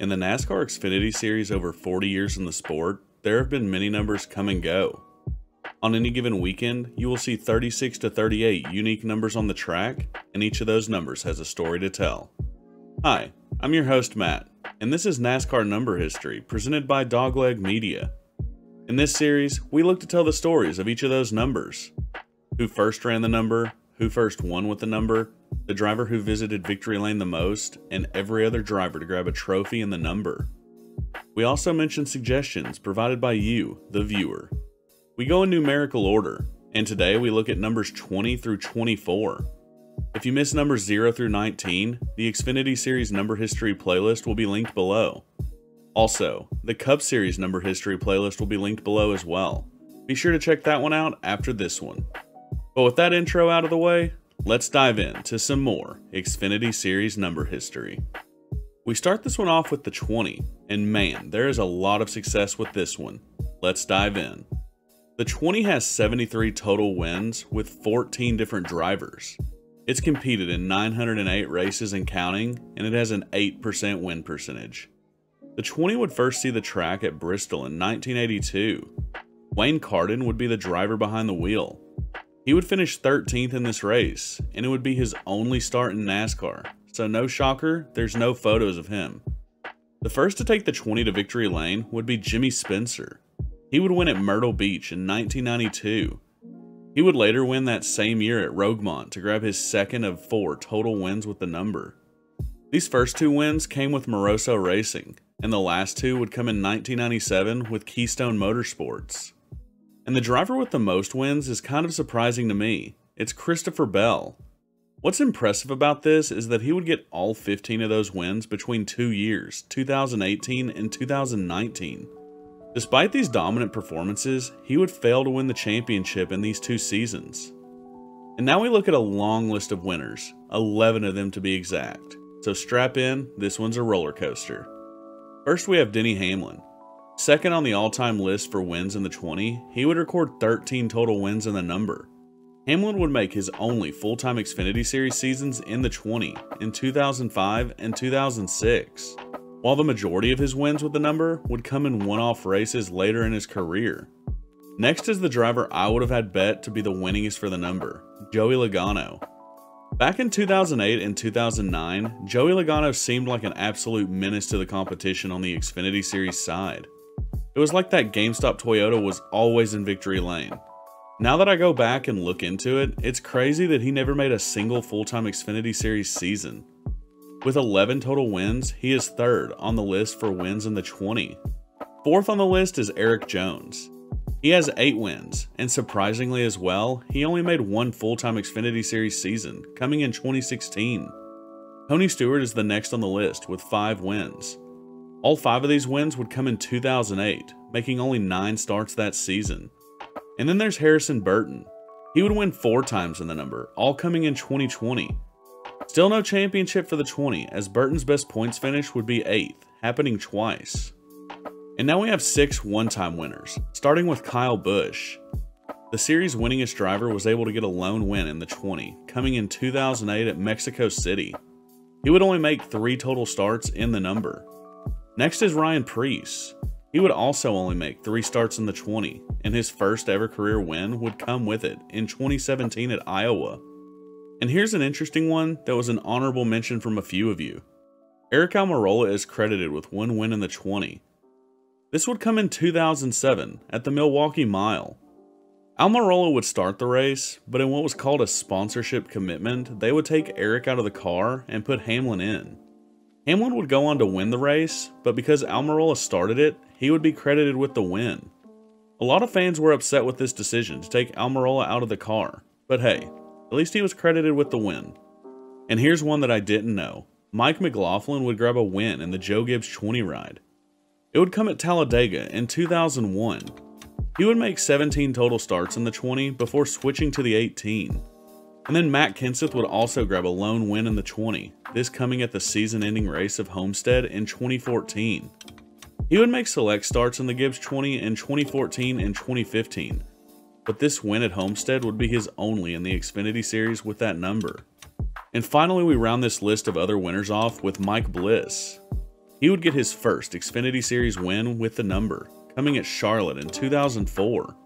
In the NASCAR Xfinity series over 40 years in the sport, there have been many numbers come and go. On any given weekend, you will see 36 to 38 unique numbers on the track, and each of those numbers has a story to tell. Hi, I'm your host Matt, and this is NASCAR Number History presented by Dogleg Media. In this series, we look to tell the stories of each of those numbers. Who first ran the number, who first won with the number, the driver who visited victory lane the most, and every other driver to grab a trophy in the number. We also mention suggestions provided by you, the viewer. We go in numerical order, and today we look at numbers 20 through 24. If you miss numbers 0 through 19, the Xfinity Series Number History playlist will be linked below. Also, the Cup Series Number History playlist will be linked below as well. Be sure to check that one out after this one. But with that intro out of the way, let's dive into some more Xfinity Series Number History. We start this one off with the 20, and man, there is a lot of success with this one. Let's dive in. The 20 has 73 total wins with 14 different drivers. It's competed in 908 races and counting, and it has an 8% win percentage. The 20 would first see the track at Bristol in 1982. Wayne Carden would be the driver behind the wheel. He would finish 13th in this race, and it would be his only start in NASCAR, so no shocker, there's no photos of him. The first to take the 20 to victory lane would be Jimmy Spencer. He would win at Myrtle Beach in 1992. He would later win that same year at Rogemont to grab his second of 4 total wins with the number. These first 2 wins came with Moroso Racing, and the last 2 would come in 1997 with Keystone Motorsports. And the driver with the most wins is kind of surprising to me. It's Christopher Bell. What's impressive about this is that he would get all 15 of those wins between 2 years, 2018 and 2019. Despite these dominant performances, he would fail to win the championship in these 2 seasons. And now we look at a long list of winners, 11 of them to be exact. So strap in, this one's a roller coaster. First we have Denny Hamlin. Second on the all-time list for wins in the 20, he would record 13 total wins in the number. Hamlin would make his only full-time Xfinity Series seasons in the 20 in 2005 and 2006, while the majority of his wins with the number would come in one-off races later in his career. Next is the driver I would have had bet to be the winningest for the number, Joey Logano. Back in 2008 and 2009, Joey Logano seemed like an absolute menace to the competition on the Xfinity Series side. It was like that GameStop Toyota was always in victory lane. Now that I go back and look into it, it's crazy that he never made a single full-time Xfinity Series season. With 11 total wins, he is 3rd on the list for wins in the 20. 4th on the list is Eric Jones. He has 8 wins, and surprisingly as well, he only made 1 full-time Xfinity Series season, coming in 2016. Tony Stewart is the next on the list with 5 wins. All 5 of these wins would come in 2008, making only 9 starts that season. And then there's Harrison Burton. He would win 4 times in the number, all coming in 2020. Still no championship for the 20, as Burton's best points finish would be 8th, happening twice. And now we have 6 one-time winners, starting with Kyle Busch. The series' winningest driver was able to get a lone win in the 20, coming in 2008 at Mexico City. He would only make 3 total starts in the number. Next is Ryan Preece. He would also only make 3 starts in the 20, and his first ever career win would come with it in 2017 at Iowa. And here's an interesting one that was an honorable mention from a few of you. Aric Almirola is credited with 1 win in the 20. This would come in 2007 at the Milwaukee Mile. Almirola would start the race, but in what was called a sponsorship commitment, they would take Aric out of the car and put Hamlin in. Hamlin would go on to win the race, but because Almirola started it, he would be credited with the win. A lot of fans were upset with this decision to take Almirola out of the car, but hey, at least he was credited with the win. And here's one that I didn't know. Mike McLaughlin would grab a win in the Joe Gibbs 20 ride. It would come at Talladega in 2001. He would make 17 total starts in the 20 before switching to the 18. And then Matt Kenseth would also grab a lone win in the 20, this coming at the season-ending race of Homestead in 2014. He would make select starts in the Gibbs 20 in 2014 and 2015, but this win at Homestead would be his only in the Xfinity Series with that number. And finally, we round this list of other winners off with Mike Bliss. He would get his first Xfinity Series win with the number, coming at Charlotte in 2004.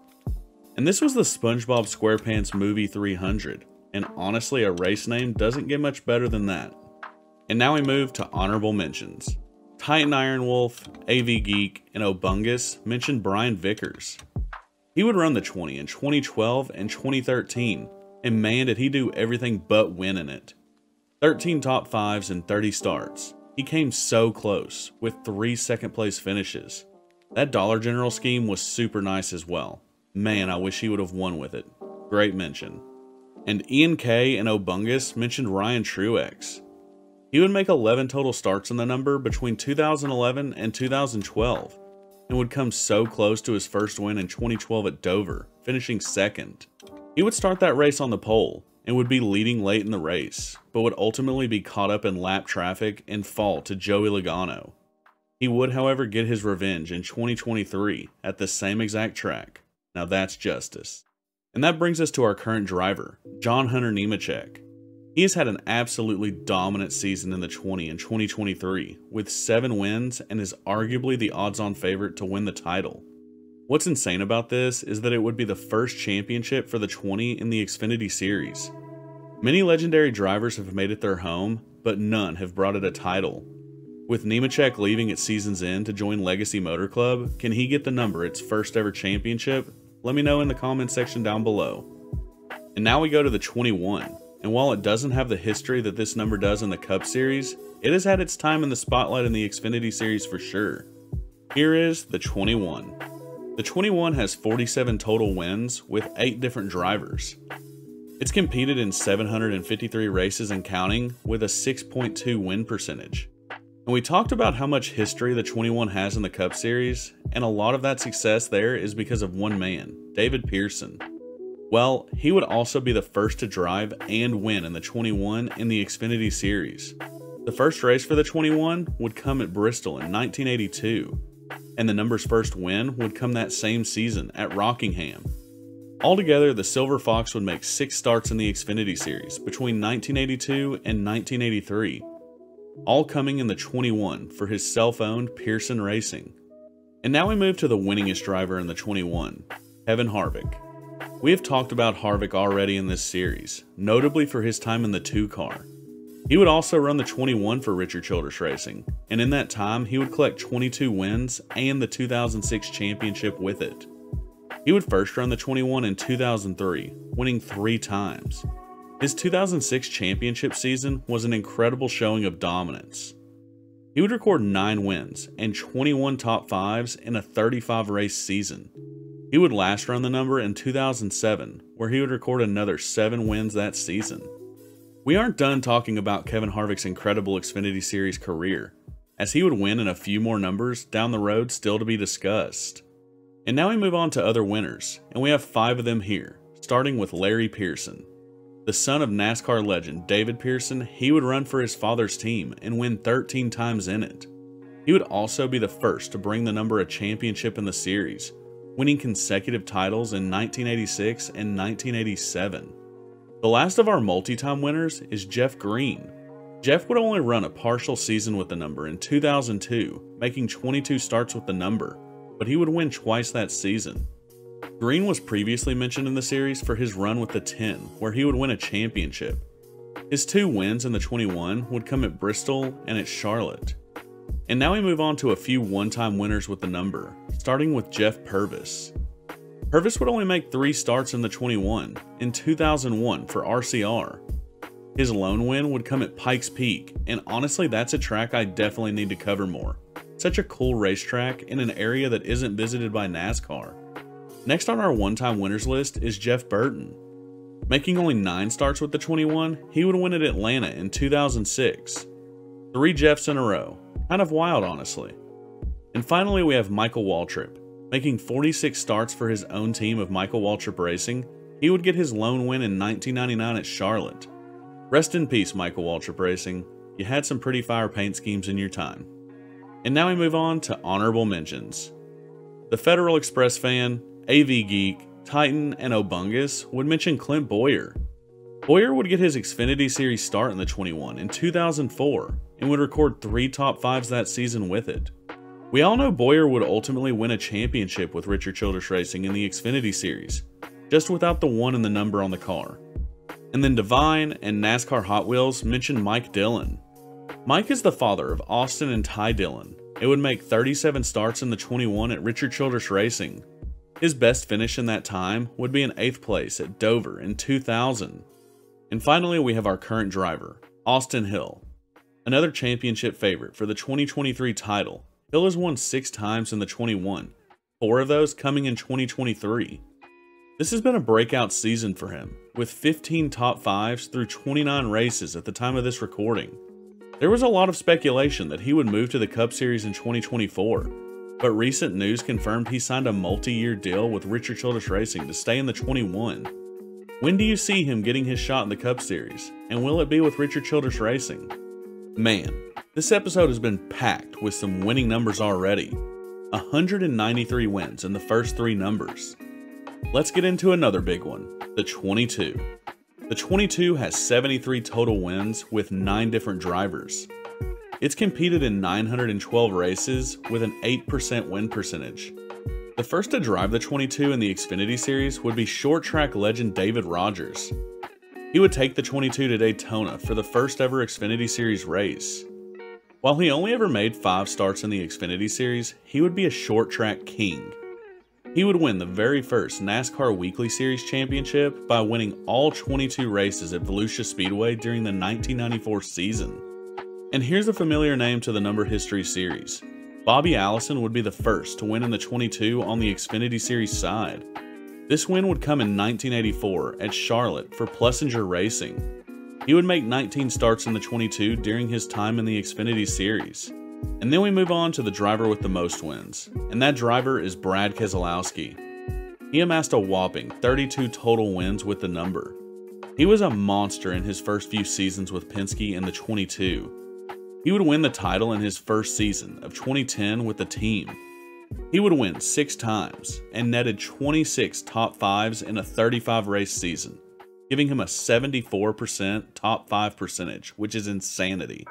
And this was the SpongeBob SquarePants Movie 300, and honestly a race name doesn't get much better than that. And now we move to honorable mentions. Titan Iron Wolf, AV Geek, and Obungus mentioned Brian Vickers. He would run the 20 in 2012 and 2013, and man did he do everything but win in it. 13 top 5s and 30 starts. He came so close, with 3 second place finishes. That Dollar General scheme was super nice as well. Man, I wish he would have won with it. Great mention. And Ian K and Obungus mentioned Ryan Truex. He would make 11 total starts in the number between 2011 and 2012, and would come so close to his first win in 2012 at Dover, finishing second. He would start that race on the pole, and would be leading late in the race, but would ultimately be caught up in lap traffic and fall to Joey Logano. He would, however, get his revenge in 2023 at the same exact track. Now that's justice. And that brings us to our current driver, John Hunter Nemechek. He has had an absolutely dominant season in the 20 in 2023, with 7 wins and is arguably the odds-on favorite to win the title. What's insane about this is that it would be the first championship for the 20 in the Xfinity Series. Many legendary drivers have made it their home, but none have brought it a title. With Nemechek leaving at season's end to join Legacy Motor Club, can he get the number its first ever championship? Let me know in the comments section down below. And now we go to the 21, and while it doesn't have the history that this number does in the Cup Series, it has had its time in the spotlight in the Xfinity Series for sure. Here is the 21. The 21 has 47 total wins with 8 different drivers. It's competed in 753 races and counting with a 6.2 win percentage. And we talked about how much history the 21 has in the Cup Series, and a lot of that success there is because of one man, David Pearson. Well, he would also be the first to drive and win in the 21 in the Xfinity Series. The first race for the 21 would come at Bristol in 1982. And the number's first win would come that same season at Rockingham. Altogether, the Silver Fox would make 6 starts in the Xfinity Series between 1982 and 1983, all coming in the 21 for his self-owned Pearson Racing. And now we move to the winningest driver in the 21, Kevin Harvick. We have talked about Harvick already in this series, notably for his time in the 2 car. He would also run the 21 for Richard Childress Racing, and in that time he would collect 22 wins and the 2006 championship with it. He would first run the 21 in 2003, winning 3 times. His 2006 championship season was an incredible showing of dominance. He would record 9 wins and 21 top 5s in a 35 race season. He would last run the number in 2007, where he would record another 7 wins that season. We aren't done talking about Kevin Harvick's incredible Xfinity Series career, as he would win in a few more numbers down the road still to be discussed. And now we move on to other winners, and we have 5 of them here, starting with Larry Pearson. The son of NASCAR legend David Pearson, he would run for his father's team and win 13 times in it. He would also be the first to bring the number a championship in the series, winning consecutive titles in 1986 and 1987. The last of our multi-time winners is Jeff Green. Jeff would only run a partial season with the number in 2002, making 22 starts with the number, but he would win twice that season. Green was previously mentioned in the series for his run with the 10, where he would win a championship. His 2 wins in the 21 would come at Bristol and at Charlotte. And now we move on to a few one-time winners with the number, starting with Jeff Purvis. Purvis would only make 3 starts in the 21 in 2001 for RCR. His lone win would come at Pikes Peak, and honestly that's a track I definitely need to cover more. Such a cool racetrack in an area that isn't visited by NASCAR. Next on our one-time winners list is Jeff Burton. Making only 9 starts with the 21, he would win at Atlanta in 2006. 3 Jeffs in a row. Kind of wild, honestly. And finally we have Michael Waltrip. Making 46 starts for his own team of Michael Waltrip Racing, he would get his lone win in 1999 at Charlotte. Rest in peace, Michael Waltrip Racing. You had some pretty fire paint schemes in your time. And now we move on to honorable mentions. The Federal Express fan, AV Geek, Titan, and Obungus would mention Clint Bowyer. Bowyer would get his Xfinity Series start in the 21 in 2004, and would record 3 top 5s that season with it. We all know Bowyer would ultimately win a championship with Richard Childress Racing in the Xfinity Series, just without the 1 in the number on the car. And then Divine and NASCAR Hot Wheels mentioned Mike Dillon. Mike is the father of Austin and Ty Dillon. It would make 37 starts in the 21 at Richard Childress Racing. His best finish in that time would be an 8th place at Dover in 2000. And finally, we have our current driver, Austin Hill. Another championship favorite for the 2023 title. Hill has won 6 times in the 21, 4 of those coming in 2023. This has been a breakout season for him, with 15 top 5s through 29 races at the time of this recording. There was a lot of speculation that he would move to the Cup Series in 2024, but recent news confirmed he signed a multi-year deal with Richard Childress Racing to stay in the 21. When do you see him getting his shot in the Cup Series, and will it be with Richard Childress Racing? Man, this episode has been packed with some winning numbers already. 193 wins in the first 3 numbers. Let's get into another big one, the 22. The 22 has 73 total wins with 9 different drivers. It's competed in 912 races with an 8% win percentage. The first to drive the 22 in the Xfinity Series would be short track legend David Rogers. He would take the 22 to Daytona for the first ever Xfinity Series race. While he only ever made 5 starts in the Xfinity Series, he would be a short track king. He would win the very first NASCAR Weekly Series championship by winning all 22 races at Volusia Speedway during the 1994 season. And here's a familiar name to the number history series. Bobby Allison would be the first to win in the 22 on the Xfinity Series side. This win would come in 1984 at Charlotte for Plessinger Racing. He would make 19 starts in the 22 during his time in the Xfinity Series. And then we move on to the driver with the most wins, and that driver is Brad Keselowski. He amassed a whopping 32 total wins with the number. He was a monster in his first few seasons with Penske in the 22. He would win the title in his first season of 2010 with the team. He would win 6 times and netted 26 top 5s in a 35 race season, giving him a 74% top 5 percentage, which is insanity.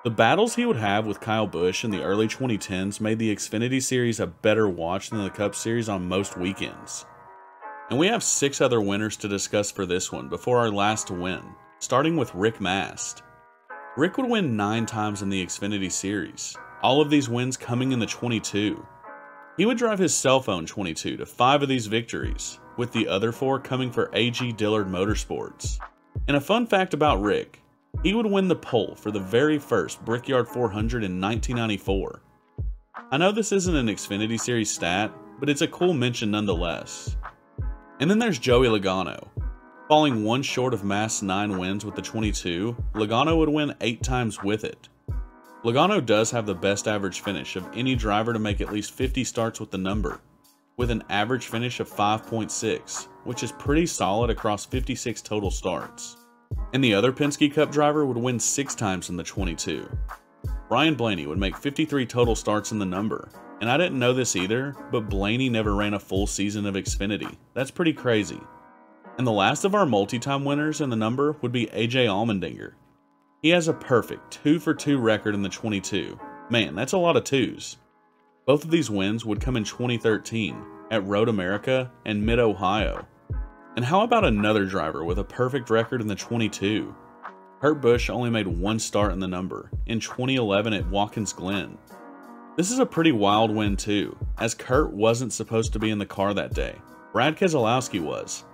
The battles he would have with Kyle Busch in the early 2010s made the Xfinity Series a better watch than the Cup Series on most weekends. And we have 6 other winners to discuss for this one before our last win, starting with Rick Mast. Rick would win 9 times in the Xfinity Series, all of these wins coming in the 22. He would drive his cell phone 22 to 5 of these victories, with the other 4 coming for AG Dillard Motorsports. And a fun fact about Rick, he would win the pole for the very first Brickyard 400 in 1994. I know this isn't an Xfinity Series stat, but it's a cool mention nonetheless. And then there's Joey Logano. Falling 1 short of Mast's 9 wins with the 22, Logano would win 8 times with it. Logano does have the best average finish of any driver to make at least 50 starts with the number, with an average finish of 5.6, which is pretty solid across 56 total starts. And the other Penske Cup driver would win 6 times in the 22. Ryan Blaney would make 53 total starts in the number, and I didn't know this either, but Blaney never ran a full season of Xfinity. That's pretty crazy. And the last of our multi-time winners in the number would be AJ Allmendinger. He has a perfect 2-for-2 record in the 22. Man, that's a lot of 2s. Both of these wins would come in 2013 at Road America and Mid-Ohio. And how about another driver with a perfect record in the 22? Kurt Busch only made 1 start in the number, in 2011 at Watkins Glen. This is a pretty wild win too, as Kurt wasn't supposed to be in the car that day. Brad Keselowski was.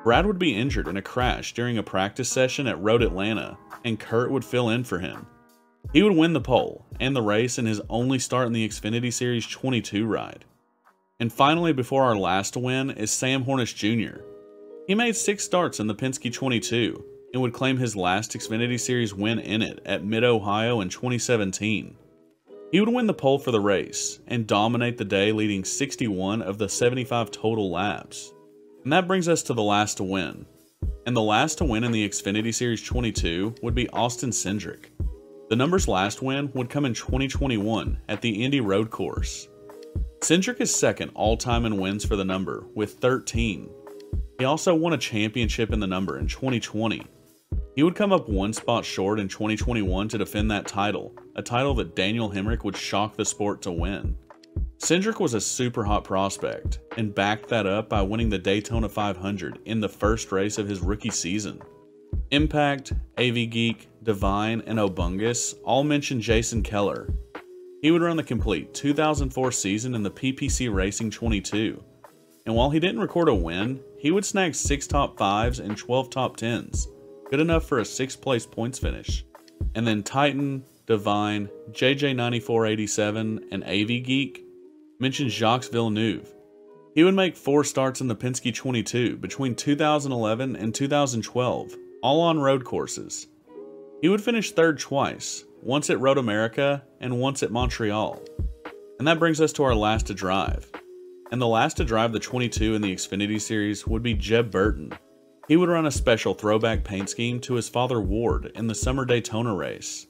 Brad would be injured in a crash during a practice session at Road Atlanta, and Kurt would fill in for him. He would win the pole and the race in his only start in the Xfinity Series 22 ride. And finally, before our last win, is Sam Hornish Jr. He made 6 starts in the Penske 22 and would claim his last Xfinity Series win in it at Mid-Ohio in 2017. He would win the pole for the race and dominate the day, leading 61 of the 75 total laps. And that brings us to the last to win. And the last to win in the Xfinity Series 22 would be Austin Cindric. The number's last win would come in 2021 at the Indy Road Course. Cindric is second all-time in wins for the number, with 13. He also won a championship in the number in 2020. He would come up one spot short in 2021 to defend that title, a title that Daniel Hemrick would shock the sport to win. Cindric was a super hot prospect, and backed that up by winning the Daytona 500 in the first race of his rookie season. Impact, AV Geek, Divine, and Obungus all mention Jason Keller. He would run the complete 2004 season in the PPC Racing 22, and while he didn't record a win, he would snag 6 top 5s and 12 top 10s, good enough for a 6th place points finish. And then Titan, Divine, JJ9487, and AV Geek mention Jacques Villeneuve. He would make 4 starts in the Penske 22 between 2011 and 2012, all on road courses. He would finish 3rd twice, once at Road America and once at Montreal. And that brings us to our last to drive. And the last to drive the 22 in the Xfinity Series would be Jeb Burton. He would run a special throwback paint scheme to his father Ward in the Summer Daytona race.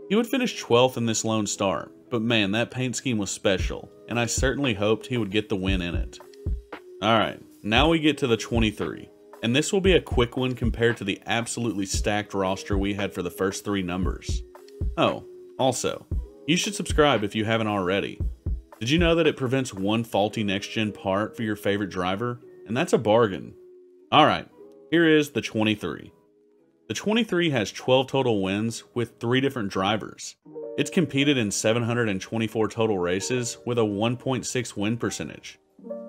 He would finish 12th in this lone start, but man, that paint scheme was special, and I certainly hoped he would get the win in it. Alright, now we get to the 23, and this will be a quick one compared to the absolutely stacked roster we had for the first 3 numbers. Oh, also, you should subscribe if you haven't already. Did you know that it prevents one faulty next-gen part for your favorite driver? And that's a bargain. Alright, here is the 23. The 23 has 12 total wins with 3 different drivers. It's competed in 724 total races with a 1.6 win percentage.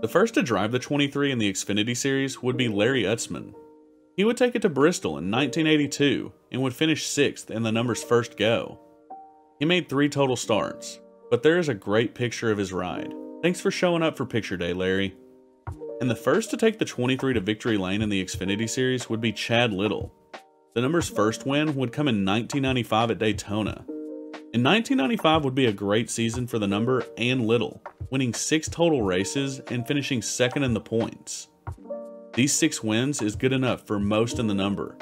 The first to drive the 23 in the Xfinity Series would be Larry Utzman. He would take it to Bristol in 1982 and would finish 6th in the number's first go. He made 3 total starts, but there is a great picture of his ride. Thanks for showing up for picture day, Larry. And the first to take the 23 to victory lane in the Xfinity Series would be Chad Little. The number's first win would come in 1995 at Daytona. And 1995 would be a great season for the number and Little, winning 6 total races and finishing 2nd in the points. These 6 wins is good enough for most in the number.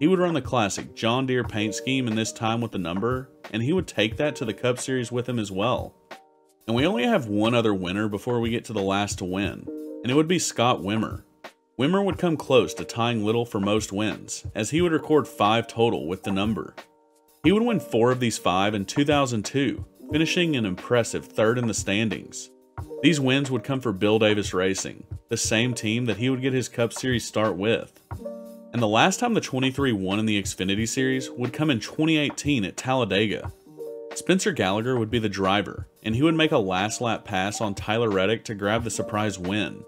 He would run the classic John Deere paint scheme in this time with the number, and he would take that to the Cup Series with him as well. And we only have one other winner before we get to the last to win, and it would be Scott Wimmer. Wimmer would come close to tying Little for most wins, as he would record 5 total with the number. He would win 4 of these 5 in 2002, finishing an impressive 3rd in the standings. These wins would come for Bill Davis Racing, the same team that he would get his Cup Series start with. And the last time the 23 won in the Xfinity Series would come in 2018 at Talladega. Spencer Gallagher would be the driver, and he would make a last lap pass on Tyler Reddick to grab the surprise win.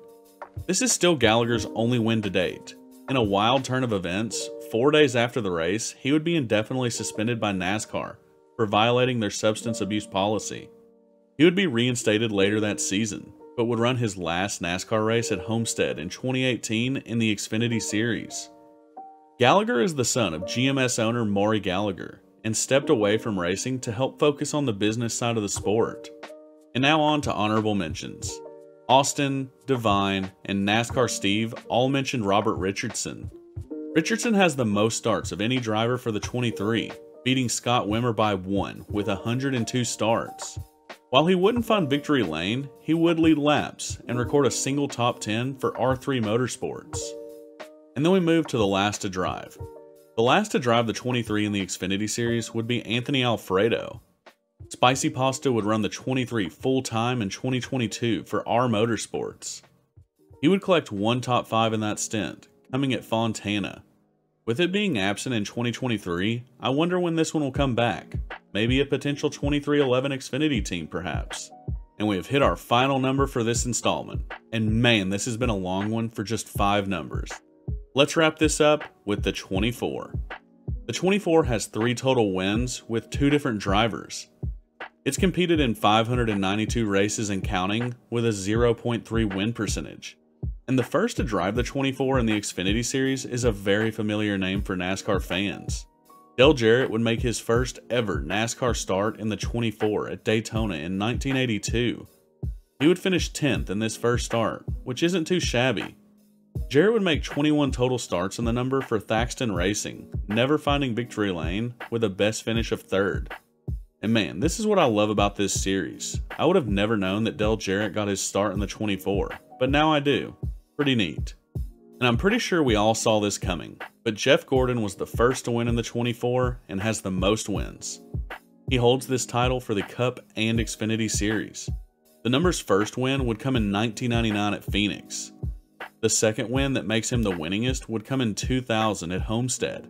This is still Gallagher's only win to date. In a wild turn of events, 4 days after the race, he would be indefinitely suspended by NASCAR for violating their substance abuse policy. He would be reinstated later that season, but would run his last NASCAR race at Homestead in 2018 in the Xfinity Series. Gallagher is the son of GMS owner Maury Gallagher, and stepped away from racing to help focus on the business side of the sport. And now on to honorable mentions. Austin, Divine, and NASCAR Steve all mentioned Robert Richardson. Richardson has the most starts of any driver for the 23, beating Scott Wimmer by 1 with 102 starts. While he wouldn't find victory lane, he would lead laps and record a single top 10 for R3 Motorsports. And then we move to the last to drive. The last to drive the 23 in the Xfinity Series would be Anthony Alfredo. Spicy Pasta would run the 23 full-time in 2022 for R Motorsports. He would collect 1 top 5 in that stint, coming at Fontana. With it being absent in 2023, I wonder when this one will come back. Maybe a potential 2311 Xfinity team, perhaps. And we have hit our final number for this installment. And man, this has been a long one for just 5 numbers. Let's wrap this up with the 24. The 24 has 3 total wins with 2 different drivers. It's competed in 592 races and counting with a 0.3 win percentage. And the first to drive the 24 in the Xfinity Series is a very familiar name for NASCAR fans. Dale Jarrett would make his first ever NASCAR start in the 24 at Daytona in 1982. He would finish 10th in this first start, which isn't too shabby. Jarrett would make 21 total starts in the number for Thaxton Racing, never finding victory lane with a best finish of 3rd. And man, this is what I love about this series. I would have never known that Dale Jarrett got his start in the 24, but now I do. Pretty neat. And I'm pretty sure we all saw this coming, but Jeff Gordon was the first to win in the 24 and has the most wins. He holds this title for the Cup and Xfinity Series. The number's first win would come in 1999 at Phoenix. The second win that makes him the winningest would come in 2000 at Homestead.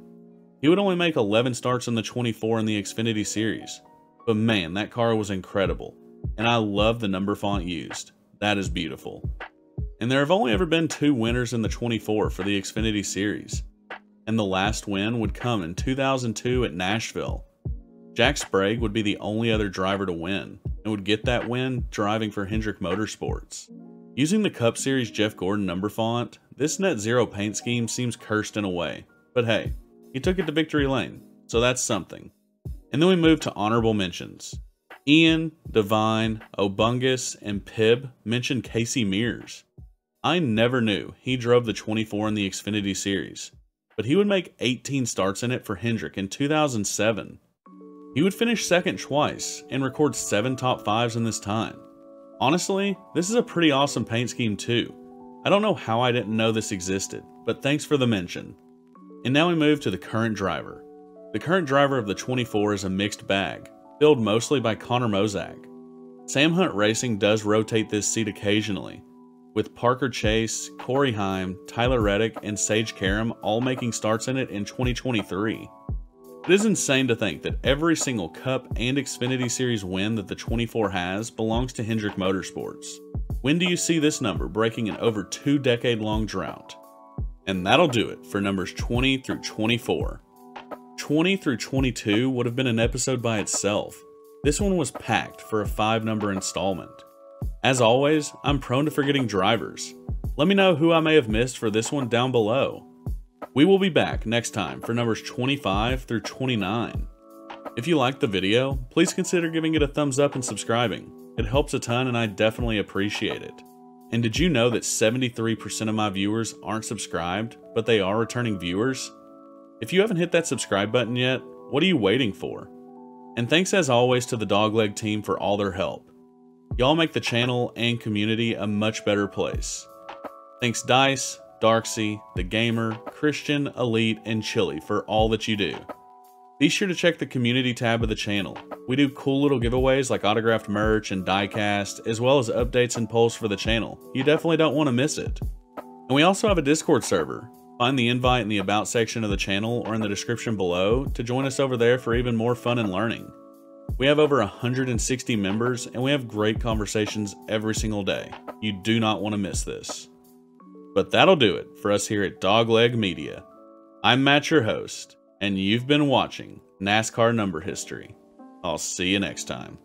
He would only make 11 starts in the 24 in the Xfinity Series, but man, that car was incredible, and I love the number font used. That is beautiful. And there have only ever been 2 winners in the 24 for the Xfinity Series, and the last win would come in 2002 at Nashville. Jack Sprague would be the only other driver to win, and would get that win driving for Hendrick Motorsports. Using the Cup Series Jeff Gordon number font, this net zero paint scheme seems cursed in a way, but hey, he took it to victory lane, so that's something. And then we move to honorable mentions. Ian, Devine, Obungus, and Pibb mentioned Casey Mears. I never knew he drove the 24 in the Xfinity Series, but he would make 18 starts in it for Hendrick in 2007. He would finish second twice and record 7 top 5s in this time. Honestly, this is a pretty awesome paint scheme too. I don't know how I didn't know this existed, but thanks for the mention. And now we move to the current driver. The current driver of the 24 is a mixed bag, filled mostly by Connor Mozak. Sam Hunt Racing does rotate this seat occasionally, with Parker Chase, Corey Heim, Tyler Reddick, and Sage Karam all making starts in it in 2023. It is insane to think that every single Cup and Xfinity Series win that the 24 has belongs to Hendrick Motorsports. When do you see this number breaking an over 2-decade-long drought? And that'll do it for numbers 20 through 24. 20 through 22 would have been an episode by itself. This one was packed for a 5-number installment. As always, I'm prone to forgetting drivers. Let me know who I may have missed for this one down below. We will be back next time for numbers 25 through 29. If you liked the video, please consider giving it a thumbs up and subscribing. It helps a ton and I definitely appreciate it. And did you know that 73% of my viewers aren't subscribed, but they are returning viewers? If you haven't hit that subscribe button yet, what are you waiting for? And thanks as always to the Dogleg team for all their help. Y'all make the channel and community a much better place. Thanks Dice, Darksy, The Gamer, Christian, Elite, and Chili for all that you do. Be sure to check the community tab of the channel. We do cool little giveaways like autographed merch and diecast, as well as updates and polls for the channel. You definitely don't want to miss it. And we also have a Discord server. Find the invite in the About section of the channel or in the description below to join us over there for even more fun and learning. We have over 160 members and we have great conversations every single day. You do not want to miss this. But that'll do it for us here at Dogleg Media. I'm Matt, your host, and you've been watching NASCAR Number History. I'll see you next time.